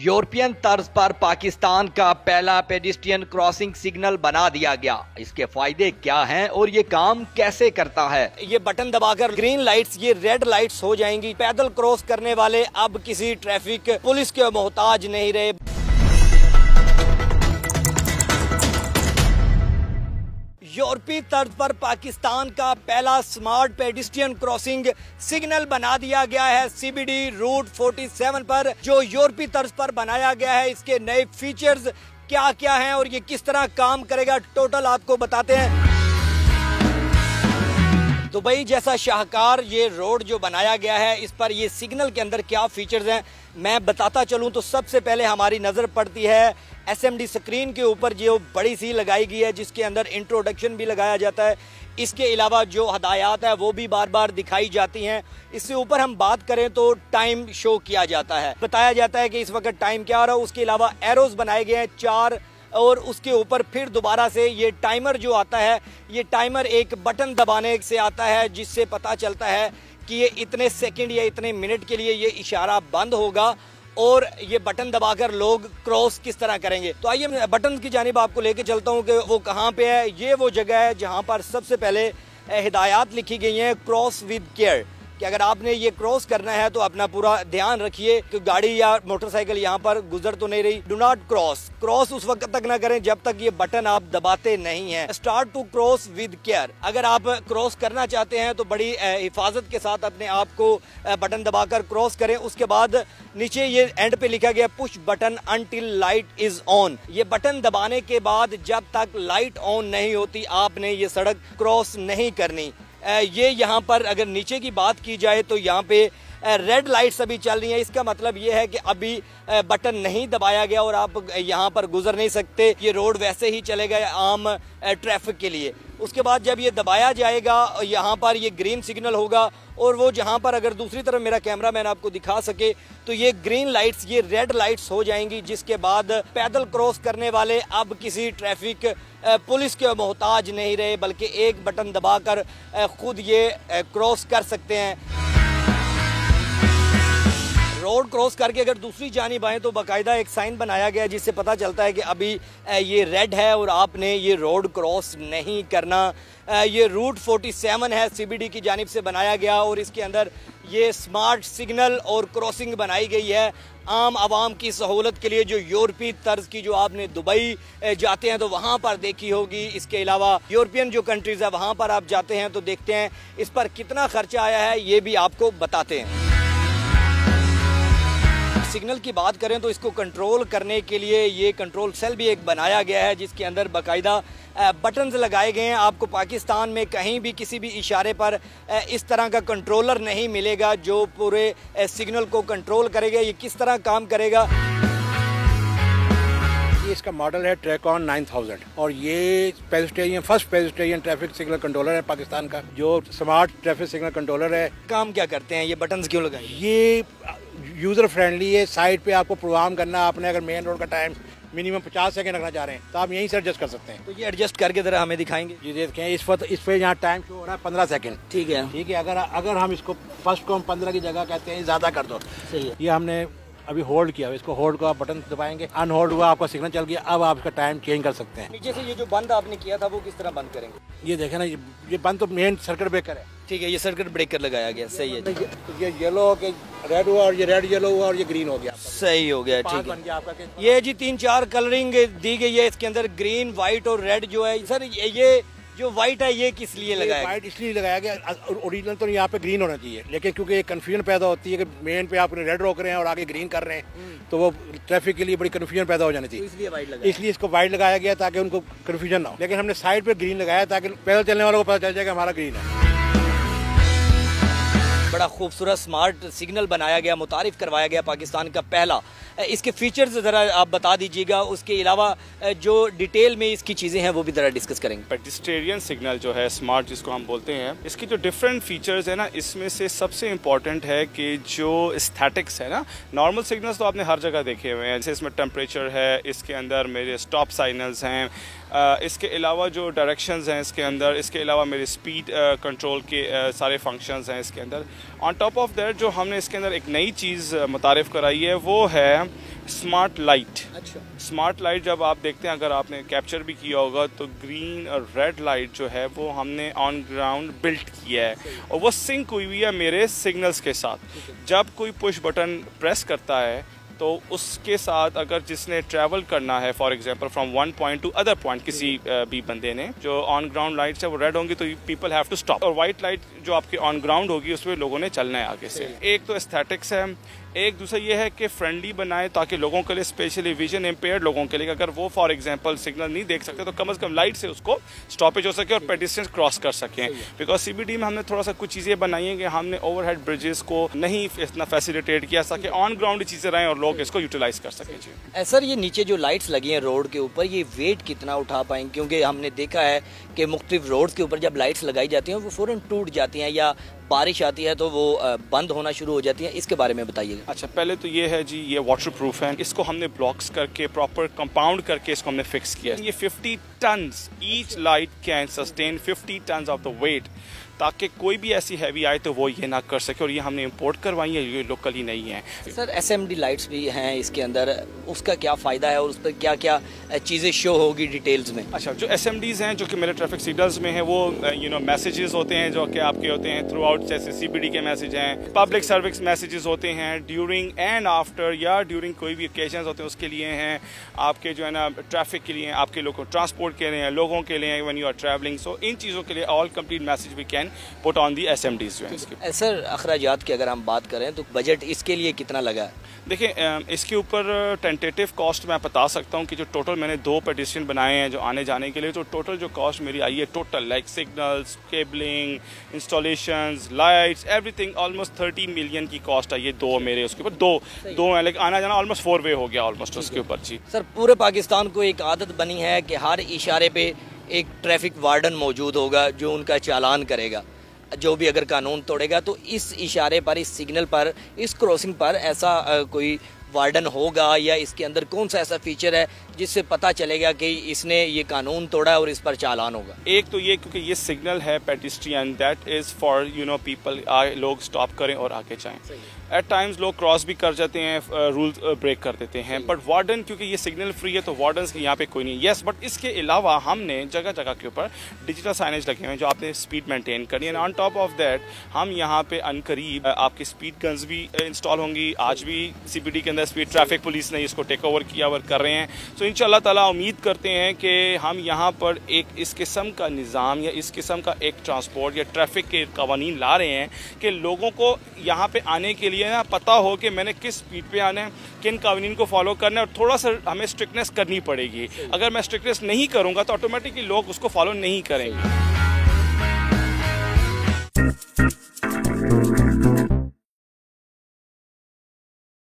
European तर्ज पर पाकिस्तान का पहला पेडिस्ट्रियन क्रॉसिंग सिग्नल बना दिया गया। इसके फायदे क्या हैं और ये काम कैसे करता है? ये बटन दबाकर ग्रीन लाइट्स ये रेड लाइट्स हो जाएंगी। पैदल क्रॉस करने वाले अब किसी ट्रैफिक पुलिस के मोहताज नहीं रहे। यूरोपीय तर्ज पर पाकिस्तान का पहला स्मार्ट पेडिस्ट्रियन क्रॉसिंग सिग्नल बना दिया गया है सीबीडी रूट 47 पर, जो यूरोपीय तर्ज पर बनाया गया है। इसके नए फीचर्स क्या क्या हैं और ये किस तरह काम करेगा, टोटल आपको बताते हैं। दुबई जैसा शाहकार ये रोड जो बनाया गया है, इस पर ये सिग्नल के अंदर क्या फीचर्स हैं मैं बताता चलूं तो सबसे पहले हमारी नज़र पड़ती है एसएमडी स्क्रीन के ऊपर जो बड़ी सी लगाई गई है, जिसके अंदर इंट्रोडक्शन भी लगाया जाता है। इसके अलावा जो हदायत है वो भी बार बार दिखाई जाती हैं। इससे ऊपर हम बात करें तो टाइम शो किया जाता है, बताया जाता है कि इस वक्त टाइम क्या हो रहा है। उसके अलावा एरोज बनाए गए हैं 4 और उसके ऊपर फिर दोबारा से ये टाइमर जो आता है, ये टाइमर एक बटन दबाने से आता है, जिससे पता चलता है कि ये इतने सेकंड या इतने मिनट के लिए ये इशारा बंद होगा और ये बटन दबाकर लोग क्रॉस किस तरह करेंगे। तो आइए मैं बटन की जानिब आपको लेके चलता हूँ कि वो कहाँ पे है। ये वो जगह है जहाँ पर सबसे पहले हिदायत लिखी गई हैं क्रॉस विद केयर, कि अगर आपने ये क्रॉस करना है तो अपना पूरा ध्यान रखिए कि गाड़ी या मोटरसाइकिल यहाँ पर गुजर तो नहीं रही। डू नॉट क्रॉस उस वक्त तक ना करें जब तक ये बटन आप दबाते नहीं हैं। Start to cross with care, अगर आप क्रॉस करना चाहते हैं तो बड़ी हिफाजत के साथ अपने आप को बटन दबाकर क्रॉस करें। उसके बाद नीचे ये एंड पे लिखा गया push button until light is on. ये बटन दबाने के बाद जब तक लाइट ऑन नहीं होती आपने ये सड़क क्रॉस नहीं करनी। ये यहाँ पर अगर नीचे की बात की जाए तो यहाँ पे रेड लाइट्स अभी चल रही हैं। इसका मतलब ये है कि अभी बटन नहीं दबाया गया और आप यहाँ पर गुजर नहीं सकते। ये रोड वैसे ही चलेगा आम ट्रैफिक के लिए। उसके बाद जब ये दबाया जाएगा यहाँ पर ये ग्रीन सिग्नल होगा और वो जहाँ पर अगर दूसरी तरफ मेरा कैमरा मैन आपको दिखा सके तो ये ग्रीन लाइट्स ये रेड लाइट्स हो जाएंगी, जिसके बाद पैदल क्रॉस करने वाले अब किसी ट्रैफिक पुलिस के मोहताज नहीं रहे, बल्कि एक बटन दबाकर खुद ये क्रॉस कर सकते हैं। रोड क्रॉस करके अगर दूसरी जानिब आए तो बाकायदा एक साइन बनाया गया जिससे पता चलता है कि अभी ये रेड है और आपने ये रोड क्रॉस नहीं करना। ये रूट 47 है, सीबीडी की जानिब से बनाया गया और इसके अंदर ये स्मार्ट सिग्नल और क्रॉसिंग बनाई गई है आम आवाम की सहूलत के लिए, जो यूरोपीय तर्ज की जो आपने दुबई जाते हैं तो वहाँ पर देखी होगी। इसके अलावा यूरोपियन जो कंट्रीज़ है वहाँ पर आप जाते हैं तो देखते हैं इस पर कितना खर्चा आया है, ये भी आपको बताते हैं। सिग्नल की बात करें तो इसको कंट्रोल करने के लिए ये कंट्रोल सेल भी एक बनाया गया है, जिसके अंदर बाकायदा बटन्स लगाए गए हैं। आपको पाकिस्तान में कहीं भी किसी भी इशारे पर इस तरह का कंट्रोलर नहीं मिलेगा जो पूरे सिग्नल को कंट्रोल करेगा। ये किस तरह काम करेगा? इसका मॉडल है ट्रैकॉन 9000 और ये first pedestrian traffic signal controller है पाकिस्तान का, जो स्मार्ट ट्रैफिक सिग्नल कंट्रोलर है। काम क्या करते हैं ये बटन्स क्यों लगाए? ये यूज़र फ्रेंडली है। साइड पे आपको प्रोग्राम करना, आपने अगर मेन रोड का टाइम मिनिमम 50 सेकंड रखना चाह रहे हैं तो आप यहीं से एडजस्ट कर सकते हैं। तो ये एडजस्ट करके जरा हमें दिखाएंगे। ये देखें इस पे यहाँ टाइम शो हो रहा है 15 सेकंड। ठीक है। अगर हम इसको फर्स्ट को हम 15 की जगह कहते हैं ज़्यादा कर दो। सही है। ये हमने अभी होल्ड किया, इसको होल्ड को आप बटन दबाएंगे, अनहोल्ड हुआ, आपका सिग्नल चल गया। अब आप इसका टाइम चेंज कर सकते हैं। नीचे से ये जो बंद आपने किया था वो किस तरह बंद करेंगे? ये देखें ना, ये बंद तो मेन सर्किट ब्रेकर है। ठीक है, ये सर्किट ब्रेकर लगाया गया। सही है। ये येलो हो के रेड हुआ और ये रेड येलो हुआ और ये ग्रीन हो गया। सही हो गया। ठीक बन गया आपका। ये जी 3-4 कलरिंग दी गई है इसके अंदर, ग्रीन, व्हाइट और रेड जो है। सर ये जो व्हाइट है ये किस लिए लगाया? व्हाइट इसलिए लगाया गया, ओरिजिनल तो यहाँ पे ग्रीन होना चाहिए, लेकिन क्योंकि एक कन्फ्यूजन पैदा होती है कि मेन पे आप रेड रोक रहे हैं और आगे ग्रीन कर रहे हैं, तो वो ट्रैफिक के लिए बड़ी कन्फ्यूजन पैदा हो जानी चाहिए। इसलिए व्हाइट लगाया। इसलिए इसको व्हाइट लगाया गया ताकि उनको कन्फ्यूजन ना हो। लेकिन हमने साइड पे ग्रीन लगाया ताकि पैदल चलने वालों को पता चल जाए कि हमारा ग्रीन है। बड़ा खूबसूरत स्मार्ट सिग्नल बनाया गया, मुतारिफ करवाया गया पाकिस्तान का पहला। इसके फीचर्स ज़रा आप बता दीजिएगा, उसके अलावा जो डिटेल में इसकी चीज़ें हैं वो भी ज़रा डिस्कस करेंगे। पेडिस्ट्रियन सिग्नल जो है स्मार्ट जिसको हम बोलते हैं, इसकी जो डिफरेंट फीचर्स है ना, इसमें से सबसे इम्पॉर्टेंट है कि जो एस्थेटिक्स है ना, नॉर्मल सिग्नल्स तो आपने हर जगह देखे हुए हैं, जैसे इसमें टेम्परेचर है, इसके अंदर मेरे स्टॉप साइनल्स हैं, इसके अलावा जो डायरेक्शंस हैं इसके अंदर, इसके अलावा मेरे स्पीड कंट्रोल के सारे फंक्शंस हैं इसके अंदर। ऑन टॉप ऑफ दैट जो हमने इसके अंदर एक नई चीज़ मुतारिफ कराई है वो है स्मार्ट लाइट। अच्छा, स्मार्ट लाइट जब आप देखते हैं, अगर आपने कैप्चर भी किया होगा, तो ग्रीन और रेड लाइट जो है वो हमने ऑन ग्राउंड बिल्ट किया है और वो सिंक हुई है मेरे सिग्नल्स के साथ। जब कोई पुश बटन प्रेस करता है तो उसके साथ अगर जिसने ट्रैवल करना है, for example from one point two other point, किसी भी बंदे ने, जो ऑन ग्राउंड लाइट्स है वो रेड होंगी तो पीपल हैव टू स्टॉप, और वाइट लाइट जो आपकी ऑन ग्राउंड होगी उसमें लोगों ने चलना है आगे से। एक तो एस्थेटिक्स है, एक दूसरा ये है कि फ्रेंडली बनाए ताकि लोगों के लिए, स्पेशली विजन इम्पेयर्ड लोगों के लिए, अगर वो फॉर एग्जांपल सिग्नल नहीं देख सकते तो कम से कम लाइट से उसको स्टॉपेज हो सके और पेडिस्ट्रियंस क्रॉस कर सकें। बिकॉज सीबीडी में हमने थोड़ा सा कुछ चीज़ें बनाई हैं कि हमने ओवरहेड ब्रिजेस को नहीं इतना फैसिलिटेट किया ताकि ऑन ग्राउंड चीज़ें रहें और लोग इसको यूटिलाइज कर सकें। जी सर, ये नीचे जो लाइट्स लगी हैं रोड के ऊपर, ये वेट कितना उठा पाएंगे? क्योंकि हमने देखा है कि मुख्तलिफ रोड्स के ऊपर जब लाइट्स लगाई जाती हैं वो फ़ौरन टूट जाती हैं या बारिश आती है तो वो बंद होना शुरू हो जाती है। इसके बारे में बताइएगा। अच्छा, पहले तो ये है जी, ये वाटर प्रूफ है। इसको हमने ब्लॉक्स करके प्रॉपर कंपाउंड करके इसको हमने फिक्स किया। ये 50 tons, each light can sustain 50 tons of the weight, ताकि कोई भी ऐसी हैवी आए तो वो ये ना कर सके। और ये हमने इंपोर्ट करवाई है, ये लोकली नहीं है। सर, SMD लाइट्स भी हैं इसके अंदर, उसका क्या फ़ायदा है और उस पर क्या क्या चीज़ें शो होगी डिटेल्स में? अच्छा, जो SMDs हैं जो कि मेरे ट्रैफिक सिग्नल्स में हैं वो मैसेजेस होते हैं जो कि आपके होते हैं थ्रू आउट, जैसे CBD के मैसेज हैं, पब्लिक सर्विस मैसेजेस होते हैं ड्यूरिंग एंड आफ्टर, या ड्यूरिंग कोई भी ओकेजन्स होते हैं उसके लिए हैं, आपके जो है ना ट्रैफिक के लिए, आपके लोगों ट्रांसपोर्ट के लिए, लोगों के लिए when you are travelling. So इन चीज़ों के लिए all complete message we can put on the SMDs जो है इसके। सर, अखराजात की अगर हम बात करें तो बजट इसके लिए कितना लगा है? देखिए, इसके ऊपर टेंटेटिव कॉस्ट मैं बता सकता हूँ कि जो टोटल मैंने 2 पेडिस्ट्रियन बनाए हैं जो आने जाने के लिए, तो टोटल जो कॉस्ट मेरी आई है total, like signals, cabling, installations, lights, everything, almost 30 million की कॉस्ट आई है। 2 मेरे उसके ऊपर, दो है, लाइक आना जाना ऑलमोस्ट 4 वे हो गया ऑलमोस्ट उसके ऊपर। जी सर, पूरे पाकिस्तान को एक आदत बनी है कि हर इशारे पे एक ट्रैफिक वार्डन मौजूद होगा जो उनका चालान करेगा, जो भी अगर कानून तोड़ेगा। तो इस इशारे पर, इस सिग्नल पर, इस क्रॉसिंग पर ऐसा कोई वार्डन होगा या इसके अंदर कौन सा ऐसा फीचर है जिससे पता चलेगा कि इसने ये कानून तोड़ा है और इस पर चालान होगा? एक तो ये, क्योंकि ये सिग्नल है pedestrian, that is for people, लोग स्टॉप करें और आगे जाएं। एट टाइम्स लोग क्रॉस भी कर जाते हैं, रूल्स ब्रेक कर देते हैं, बट वार्डन, क्योंकि ये सिग्नल फ्री है तो वार्डन की यहाँ पे कोई नहीं। यस, बट इसके अलावा हमने जगह जगह के ऊपर डिजिटल साइनेज लगे हुए हैं जो आपने स्पीड मेंटेन करनी है। ऑन टॉप ऑफ दैट हम यहाँ पे अनकरीब आपकी स्पीड गन्स भी इंस्टॉल होंगी। आज भी CBD के अंदर स्पीड ट्रैफिक पुलिस ने इसको टेक ओवर किया और कर रहे हैं। सो इंशाल्लाह ताला उम्मीद करते हैं कि हम यहाँ पर एक इस किस्म का निज़ाम या इस किस्म का एक ट्रांसपोर्ट या ट्रैफिक के कवानीन ला रहे हैं कि लोगों को यहाँ पे आने के लिए ना पता हो कि मैंने किस स्पीड पे आना है, किन कानून को फॉलो करना है, और थोड़ा सा हमें स्ट्रिक्टनेस करनी पड़ेगी। अगर मैं स्ट्रिक्टनेस नहीं करूँगा तो ऑटोमेटिकली लोग उसको फॉलो नहीं करेंगे।